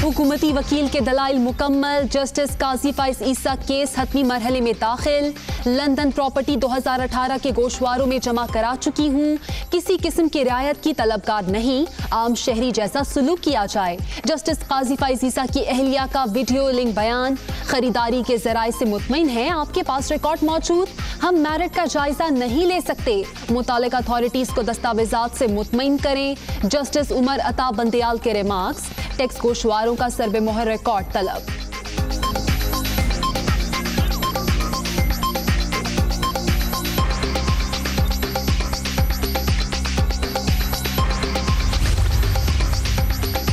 हुकूमती वकील के दलाइल मुकम्मल। जस्टिस काजी फाइज ईसा केस हतमी मरहले में दाखिल। लंदन प्रॉपर्टी 2018 के गोशवारों में जमा करा चुकी हूँ। किसी किस्म की रियायत की तलबगार नहीं, आम शहरी जैसा सलूक किया जाए। जस्टिस काजी फाइज ईसा की अहलिया का वीडियो लिंक बयान। खरीदारी के जराए से मुतमईन है, आपके पास रिकॉर्ड मौजूद, हम मैरिट का जायजा नहीं ले सकते। मुतालिका अथॉरिटीज को दस्तावेजात से मुतमईन करें। जस्टिस उमर अता बंदयाल के रिमार्क्स। टैक्स गोशवारों का सर्वे मोहर रिकॉर्ड तलब।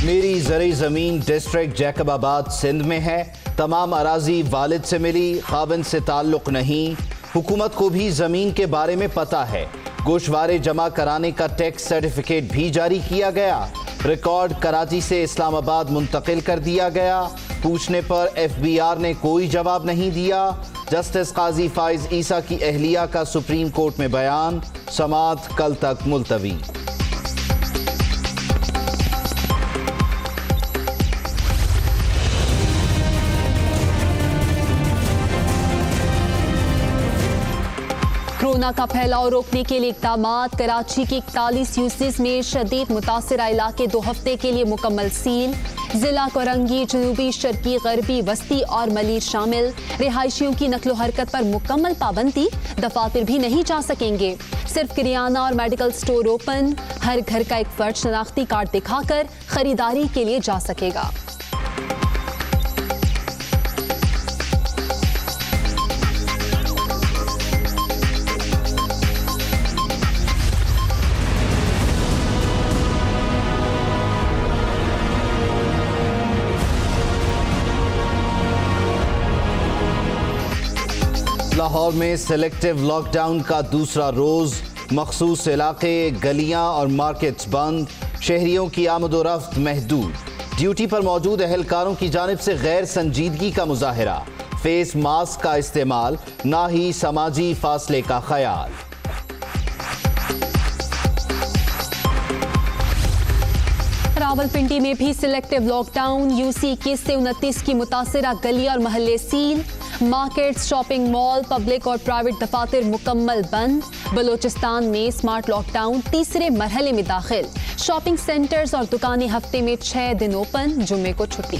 मेरी ज़रई ज़मीन डिस्ट्रिक्ट जैकबाबाद सिंध में है। तमाम अराजी वालिद से मिली, खाविंद से ताल्लुक़ नहीं। हुकूमत को भी ज़मीन के बारे में पता है। गोशवारे जमा कराने का टैक्स सर्टिफिकेट भी जारी किया गया। रिकॉर्ड कराची से इस्लामाबाद मुंतकिल कर दिया गया। पूछने पर FBI ने कोई जवाब नहीं दिया। जस्टिस काजी फाइज ईसा की अहलिया का सुप्रीम कोर्ट में बयान। समाअत कल तक मुलतवी। कोरोना का फैलाव रोकने के लिए इक़दामात। कराची के 41 यूसीज में शदीद मुतासिरा इलाके 2 हफ्ते के लिए मुकम्मल सील। जिला कोरंगी, जनूबी, शर्की, गरबी, वस्ती और मलीर शामिल। रिहायशियों की नकलो हरकत पर मुकम्मल पाबंदी। दफातर भी नहीं जा सकेंगे। सिर्फ किरियाना और मेडिकल स्टोर ओपन। हर घर का एक फर्द शनाख्ती कार्ड दिखाकर खरीदारी के लिए जा सकेगा। लाहौर में सेलेक्टिव लॉकडाउन का दूसरा रोज। मखसूस इलाके, गलियां और मार्केट्स बंद। शहरियों की आमदोरफ्त महदूद। ड्यूटी पर मौजूद एहलकारों की जानिब से गैर संजीदगी का मुजाहिरा। फेस मास्क का इस्तेमाल, ना ही समाजी फासले का ख्याल। रावलपिंडी में भी सिलेक्टिव लॉकडाउन। यूसी 21 से 29 की मुतासिरा गली और महल्ले seal. Markets, shopping mall, public और प्राइवेट दफातर मुकम्मल बंद। बलोचिस्तान में स्मार्ट लॉकडाउन तीसरे मरहले में दाखिल। शॉपिंग सेंटर्स और दुकानें हफ्ते में 6 दिन ओपन, जुम्मे को छुट्टी।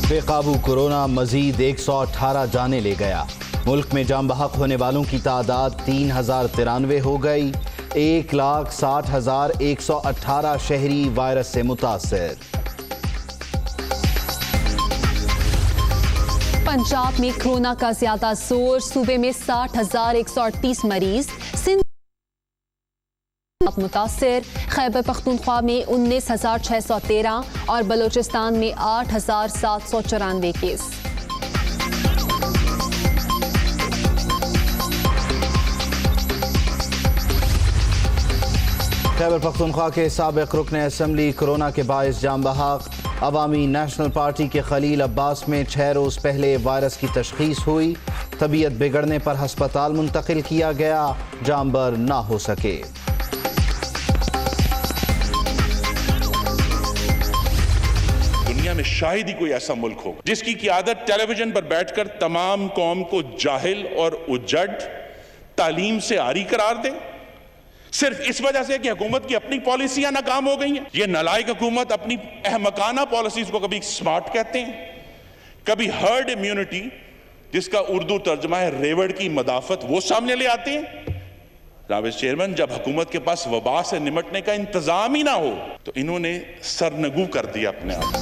बेकाबू कोरोना मजीद 118 जाने ले गया। मुल्क में जाम बहक होने वालों की तादाद 3093 हो गई। 1,60,118 शहरी वायरस से मुतासिर। पंजाब में कोरोना का ज्यादा जोर। सूबे में 60,138 मरीज। सिंध मुतासिर। खैबर पख्तूनख्वा में 19,613 और बलोचिस्तान में 8,794 केस। खैबर पख्तूनख्वा के साबिक रुकन असम्बली कोरोना के बायस जाम बहक। अवामी नेशनल पार्टी के खलील अब्बास में 6 रोज़ पहले वायरस की तशखीस हुई। तबीयत बिगड़ने पर हस्पताल मुंतकिल किया गया, जामबर ना हो सके। दुनिया में शायद ही कोई ऐसा मुल्क हो जिसकी क़ियादत टेलीविजन पर बैठकर तमाम कौम को जाहिल और उजड़ तालीम से आरी करार दे, सिर्फ इस वजह से कि हुकूमत की अपनी पॉलिसियां नाकाम हो गई हैं। ये नालायक हुकूमत अपनी अहमकाना पॉलिसीज को कभी स्मार्ट कहते हैं, कभी हर्ड इम्यूनिटी, जिसका उर्दू तर्जमा है रेवड़ की मदाफत, वो सामने ले आते हैं। रावेश चेयरमैन, जब हुकूमत के पास वबा से निमटने का इंतजाम ही ना हो तो इन्होंने सरनगू कर दिया अपने आप।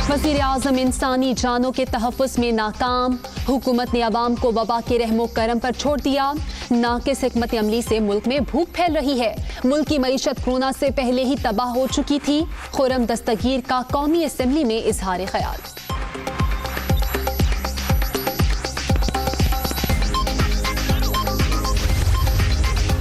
वज़ीर आज़म इंसानी जानों के तहफ़्फ़ुज़ में नाकाम। हुकूमत ने अवाम को वबा के रहमो करम पर छोड़ दिया। नाकिस हिकमत अमली से मुल्क में भूख फैल रही है। मुल्क की मईशत कोरोना से पहले ही तबाह हो चुकी थी। खुर्रम दस्तगीर का कौमी असम्बली में इजहार ख्याल।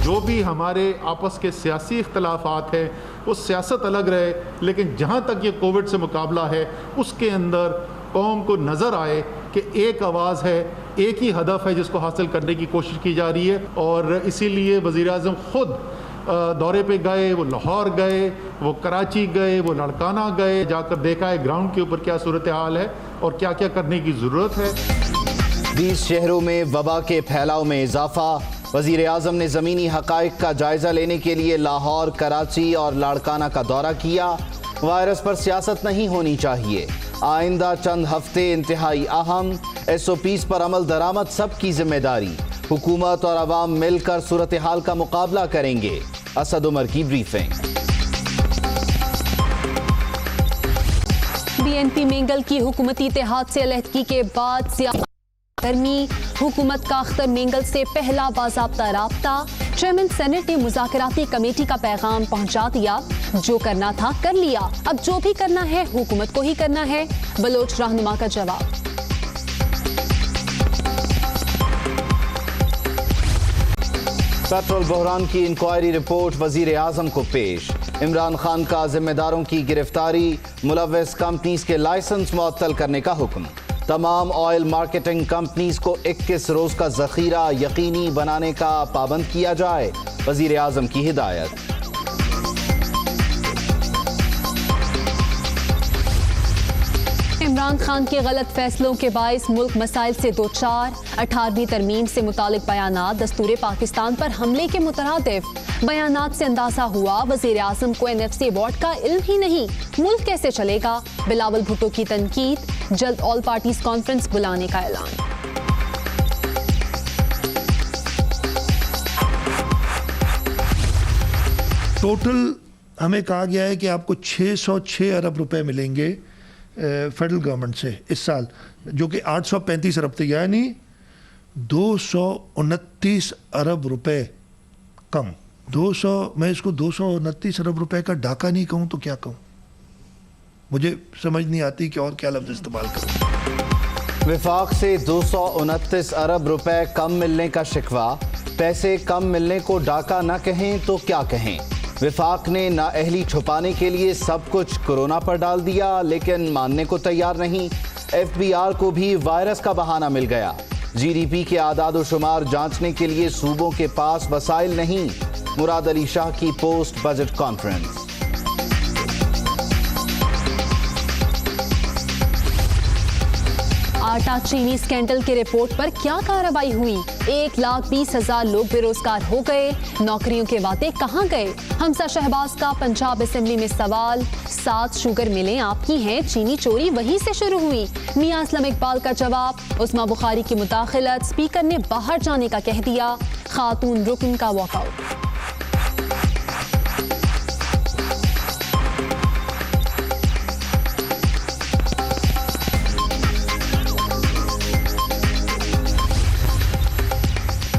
जो भी हमारे आपस के सियासी इख्तलाफात हैं वो सियासत अलग रहे, लेकिन जहाँ तक ये कोविड से मुकाबला है उसके अंदर कौम को नज़र आए कि एक आवाज़ है, एक ही हदफ है जिसको हासिल करने की कोशिश की जा रही है। और इसीलिए वज़ीर आज़म ख़ुद दौरे पे गए, वो लाहौर गए, वो कराची गए, वो लाड़काना गए, जाकर देखा है ग्राउंड के ऊपर क्या सूरत हाल है और क्या क्या करने की ज़रूरत है। 20 शहरों में वबा के फैलाव में इजाफा। वज़ीर आज़म ने ज़मीनी हक़ाइक़ का जायज़ा लेने के लिए लाहौर, कराची और लाड़काना का दौरा किया। वायरस पर सियासत नहीं होनी चाहिए। आइंदा चंद हफ्ते इंतहाई अहम। SOPs पर अमल दरामद सबकी जिम्मेदारी। हुकूमत और अवाम मिलकर सूरत हाल का मुकाबला करेंगे। असद उमर की ब्रीफिंग। BNP मेंगल की हुकूमती इत्तेहाद से अलहदगी के बाद गर्मी। हुकूमत का अख्तर मेंगल से पहला बाज़ाब्ता राब्ता। चेयरमैन सेनेट ने मुज़ाकराती कमेटी का पैगाम पहुंचा दिया। जो करना था कर लिया, अब जो भी करना है हुकूमत को ही करना है। बलोच रहनुमा का जवाब। पेट्रोल बहरान की इंक्वायरी रिपोर्ट वजीर आजम को पेश। इमरान खान का जिम्मेदारों की गिरफ्तारी, मुलव्वस कंपनीज के लाइसेंस मुअत्तल करने का हुक्म। तमाम ऑयल मार्केटिंग कंपनीज को 21 रोज का जखीरा यकीनी बनाने का पाबंद किया जाए। वजीर आजम की हिदायत। इमरान खान के गलत फैसलों के बायस मुल्क मसाइल से दो चार। 18वीं तरमीम से मुतालिक बयानात दस्तूर पाकिस्तान पर हमले के मुतरादिफ। बयानात से अंदाजा हुआ वजीर आजम को NFC अवार्ड का इल्म ही नहीं, मुल्क कैसे चलेगा। बिलावल भुट्टो की तनकीद। जल्द ऑल पार्टीज कॉन्फ्रेंस बुलाने का ऐलान। टोटल हमें कहा गया है कि आपको 606 अरब रुपए मिलेंगे फेडरल गवर्नमेंट से इस साल, जो कि 835 अरब थे, यानी 229 अरब रुपए कम। 200, मैं इसको 229 अरब रुपए का डाका नहीं कहूँ तो क्या कहूँ, मुझे समझ नहीं आती कि और क्या लफ्ज़ इस्तेमाल करूँ। विफाक से 229 अरब रुपए कम मिलने का शिकवा। पैसे कम मिलने को डाका न कहें तो क्या कहें। विफाक ने नाअहली छुपाने के लिए सब कुछ कोरोना पर डाल दिया, लेकिन मानने को तैयार नहीं। FBR को भी वायरस का बहाना मिल गया। GDP के आदाद शुमार जांचने के लिए सूबों के पास वसाइल नहीं। मुराद अली शाह की पोस्ट बजट कॉन्फ्रेंस। आटा चीनी स्कैंडल की रिपोर्ट पर क्या कार्रवाई हुई। 1,20,000 लोग बेरोजगार हो गए। नौकरियों के वादे कहां गए। हमजा शहबाज का पंजाब असेंबली में सवाल। 7 शुगर मिलें आपकी हैं, चीनी चोरी वहीं से शुरू हुई। मियां असलम इकबाल का जवाब। उस्मा बुखारी की मुदाखलत, स्पीकर ने बाहर जाने का कह दिया। खातून रुकन का वॉकआउट।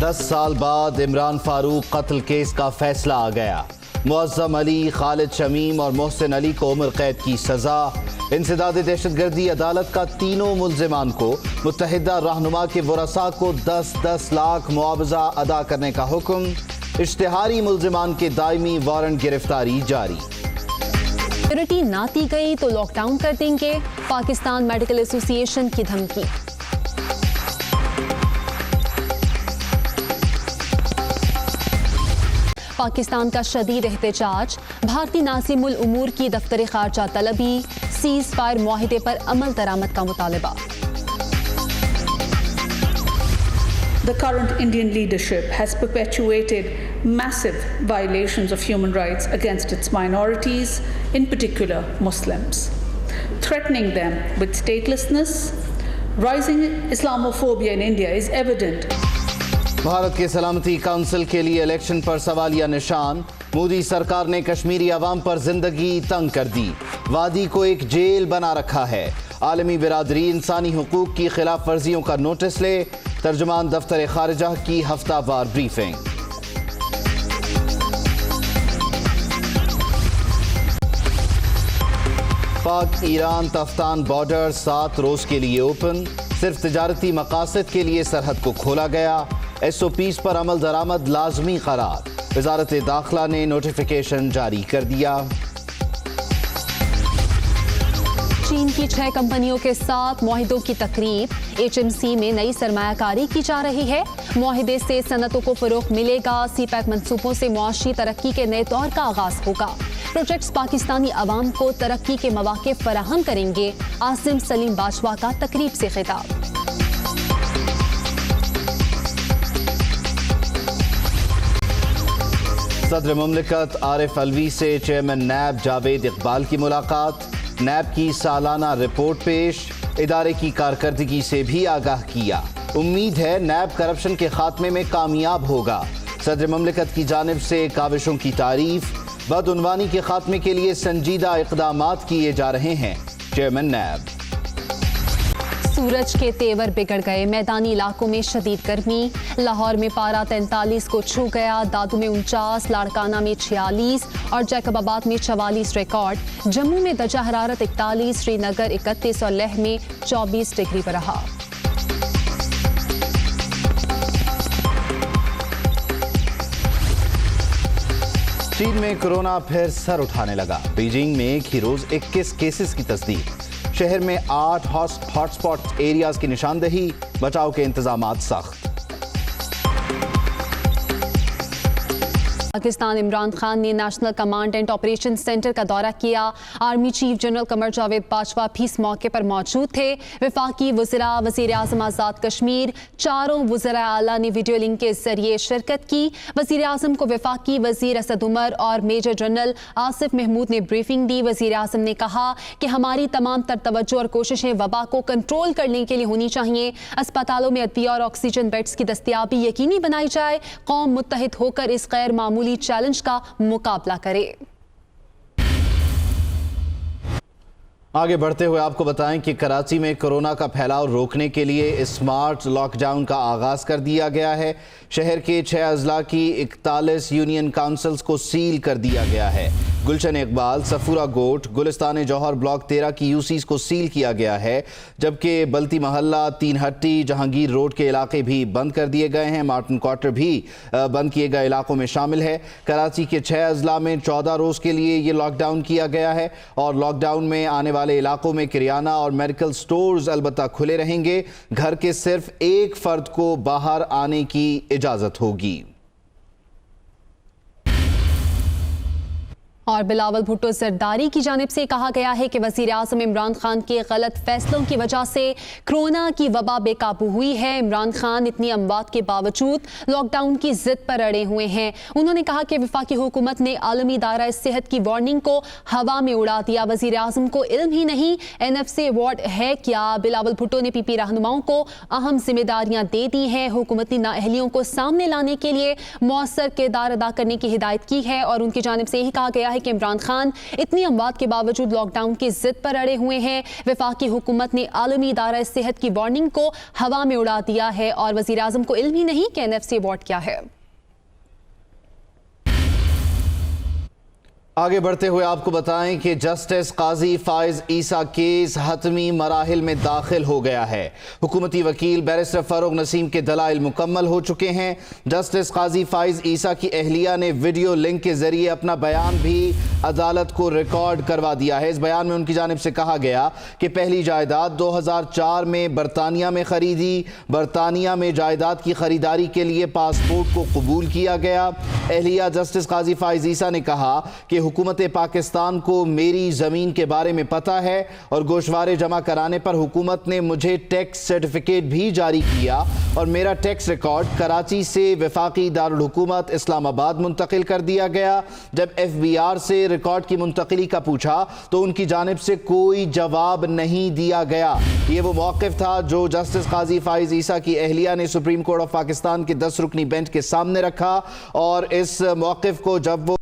दस साल बाद इमरान फारूक कत्ल केस का फैसला आ गया। मुअज़्ज़म अली, खालिद शमीम और मोहसिन अली को उम्र कैद की सजा। इंसदाद दहशतगर्दी अदालत का तीनों मुल्जिमान को मुत्तहिदा रहनुमा के वरसा को 10-10 लाख मुआवजा अदा करने का हुक्म। इश्तिहारी मुल्जिमान के दायमी वारंट गिरफ्तारी जारी। सिक्योरिटी ना दी गई तो लॉकडाउन कर देंगे। पाकिस्तान मेडिकल एसोसिएशन की धमकी। पाकिस्तान का शदीद एहतजाज। भारतीय नाज़िमुल उमूर की दफ्तर खारजा तलबी। सीज फायर मुआहिदे पर अमल दरामद का मुतालबा। The current Indian leadership has perpetuated massive violations of human rights against its minorities, in particular Muslims, threatening them with statelessness. Rising Islamophobia in India is evident. Bharat के सलामती काउंसिल के लिए इलेक्शन पर सवालिया निशान। मोदी सरकार ने कश्मीरी अवाम पर जिंदगी तंग कर दी। वादी को एक जेल बना रखा है। आलमी बिरादरी इंसानी हुकूक की खिलाफ वर्जियों का नोटिस ले। तर्जुमान दफ्तर खारिजा की हफ्तावार ब्रीफिंग। पाक ईरान तफ्तान बॉर्डर 7 रोज के लिए ओपन। सिर्फ तिजारती मकासद के लिए सरहद को खोला गया। SOPs पर अमल दरामद लाजमी करार। वजारत दाखिला ने नोटिफिकेशन जारी कर दिया। चीन की 6 कंपनियों के साथ मुआहिदों की तकरीब। HMC में नई सरमायाकारी की जा रही है। मुआहिदे से सनतों को फरोग मिलेगा। CPEC मंसूबों से मुआशी तरक्की के नए दौर का आगाज होगा। प्रोजेक्ट्स पाकिस्तानी अवाम को तरक्की के मौके फराहम करेंगे। आसिम सलीम बाजवा का तकरीब से खिताब। सदर मुमलिकत आरिफ अलवी से चेयरमैन नैब जावेद इकबाल की मुलाकात। नैब की सालाना रिपोर्ट पेश। इदारे की कारकर्दगी से भी आगाह किया। उम्मीद है नैब करप्शन के खात्मे में कामयाब होगा। सदर मुमलिकत की जानिब से काविशों की तारीफ। बदउनवानी के खात्मे के लिए संजीदा इक़दामात किए जा रहे हैं। चेयरमैन नैब। सूरज के तेवर बिगड़ गए। मैदानी इलाकों में शदीद गर्मी। लाहौर में पारा 43 को छू गया। दादू में 49, लाड़काना में 46 और जैकबाबाद में 44 रिकॉर्ड। जम्मू में दर्जा हरारत 41, श्रीनगर 31 और लेह में 24 डिग्री पर रहा। चीन में कोरोना फिर सर उठाने लगा। बीजिंग में एक ही रोज 21 केसेस की तस्दीक। शहर में 8 हॉटस्पॉट एरियाज की निशानदही। बचाव के इंतजामात सख्त। पाकिस्तान इमरान खान ने national command and operation centre का दौरा किया। Army chief general Qamar Javed Bajwa भी इस मौके पर मौजूद थे। वफाकी वज़ीरा, वज़ीर आज़म आज़ाद कश्मीर, चारों वज़ीरा आला ने वीडियो लिंक के जरिए शिरकत की। वज़ीर आज़म को वफाकी वज़ीर असद उमर और मेजर जनरल आसिफ महमूद ने ब्रीफिंग दी। वज़ीर आज़म ने कहा कि हमारी तमाम तर तवज्जो और कोशिशें वबा को कंट्रोल करने के लिए होनी चाहिए। अस्पतालों में अदविया और ऑक्सीजन बेड्स की दस्तयाबी यकीनी बनाई जाए। कौम मुत्तहिद होकर इस गैर मामूली चैलेंज का मुकाबला करे। आगे बढ़ते हुए आपको बताएं कि कराची में कोरोना का फैलाव रोकने के लिए स्मार्ट लॉकडाउन का आगाज कर दिया गया है। शहर के 6 अजला की 41 यूनियन काउंसिल्स को सील कर दिया गया है। गुलशन इकबाल, सफूरा गोट, गुलिस्तान जौहर ब्लॉक 13 की यूसीज को सील किया गया है, जबकि बल्ती महल्ला, तीन हट्टी, जहांगीर रोड के इलाके भी बंद कर दिए गए हैं। मार्टिन क्वार्टर भी बंद किए गए इलाकों में शामिल है। कराची के 6 अजला में 14 रोज के लिए ये लॉकडाउन किया गया है और लॉकडाउन में आने वाले इलाकों में किरियाना और मेडिकल स्टोर्स अलबत्ता खुले रहेंगे। घर के सिर्फ एक फर्द को बाहर आने की इजाजत होगी। और बिलावल भुट्टो जरदारी की जानिब से कहा गया है कि वज़ीर आज़म इमरान खान के गलत फैसलों की वजह से कोरोना की वबा बेकाबू हुई है। इमरान खान इतनी अमवात के बावजूद लॉकडाउन की जिद पर अड़े हुए हैं। उन्होंने कहा कि वफाकी हुकूमत ने आलमी दायरा सेहत की वार्निंग को हवा में उड़ा दिया। वज़ीर आज़म को इल्म ही नहीं NFC अवार्ड है क्या? बिलावल भुट्टो ने PP रहनुमाओं को अहम जिम्मेदारियां दे दी हैं। हुकूमती नाअहलियों को सामने लाने के लिए मौसर किरदार अदा करने की हिदायत की है और उनकी जानिब से यही कहा गया है कि इमरान खान इतनी अमवात के बावजूद लॉकडाउन की जिद पर अड़े हुए हैं। वफाकी हुकूमत ने आलमी इदारा सेहत की वार्निंग को हवा में उड़ा दिया है और वज़ीर आज़म को इल्म ही नहीं कि NFC अवार्ड क्या है। आगे बढ़ते हुए आपको बताएं कि जस्टिस काजी फाइज ईसा केस हतमी मराहिल में दाखिल हो गया है। हुकूमती वकील बैरिस्टर फरूक नसीम के दलाइल मुकम्मल हो चुके हैं। जस्टिस काजी फाइज ईसा की अहलिया ने वीडियो लिंक के जरिए अपना बयान भी अदालत को रिकॉर्ड करवा दिया है। इस बयान में उनकी जानिब से कहा गया कि पहली जायदाद 2004 में बरतानिया में खरीदी। बरतानिया में जायदाद की खरीदारी के लिए पासपोर्ट को कबूल किया गया। अहलिया जस्टिस काजी फाइज ईसा ने कहा कि हुकूमत पाकिस्तान को मेरी ज़मीन के बारे में पता है और गोशवारे जमा कराने पर हुकूमत ने मुझे टैक्स सर्टिफिकेट भी जारी किया और मेरा टैक्स रिकॉर्ड कराची से वफाकी दारुल हुकूमत इस्लामाबाद मुंतकिल कर दिया गया। जब FBR से रिकॉर्ड की मुंतकिली का पूछा तो उनकी जानिब से कोई जवाब नहीं दिया गया। ये वो मौक़िफ़ था जो जस्टिस काजी फाइज ईसा की अहलिया ने सुप्रीम कोर्ट ऑफ पाकिस्तान के 10 रुकनी बेंच के सामने रखा और इस मौक़िफ़ को जब वो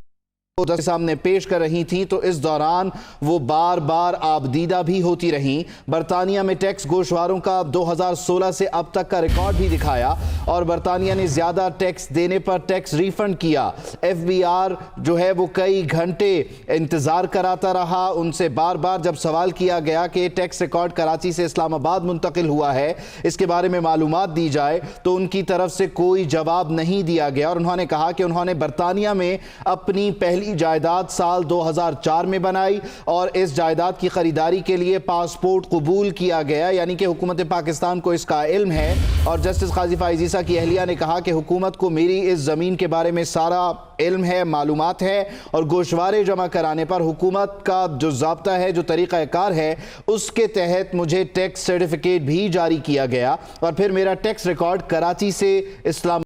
के सामने पेश कर रही थी तो इस दौरान वो बार बार आबदीदा भी होती रहीं। बरतानिया में टैक्स गोशवारों का 2016 से अब तक का रिकॉर्ड भी दिखाया और बरतानिया ने ज्यादा टैक्स देने पर टैक्स रिफंड किया। FBI जो है वो कई घंटे इंतजार कराता रहा। उनसे बार बार जब सवाल किया गया कि टैक्स रिकॉर्ड कराची से इस्लामाबाद मुंतकिल हुआ है, इसके बारे में मालूमात दी जाए, तो उनकी तरफ से कोई जवाब नहीं दिया गया और उन्होंने कहा कि उन्होंने बरतानिया में अपनी पहली जायदाद साल 2004 में बनाई और इस जायदाद की खरीदारी के लिए पासपोर्ट कबूल किया गया, यानी कि हुकूमत पाकिस्तान को इसका इल्म है। और जस्टिस काजी फाइज ईसा की अहलिया ने कहा कि हुकूमत को मेरी इस ज़मीन के बारे में सारा इल्म है, मालूमात है और गोशवारे जमा कराने पर हुकूमत का जो ज़ाब्ता है, जो तरीक़ाकार है, उसके तहत मुझे टैक्स सर्टिफिकेट भी जारी किया गया और फिर मेरा टैक्स रिकॉर्ड कराची से इस्लाम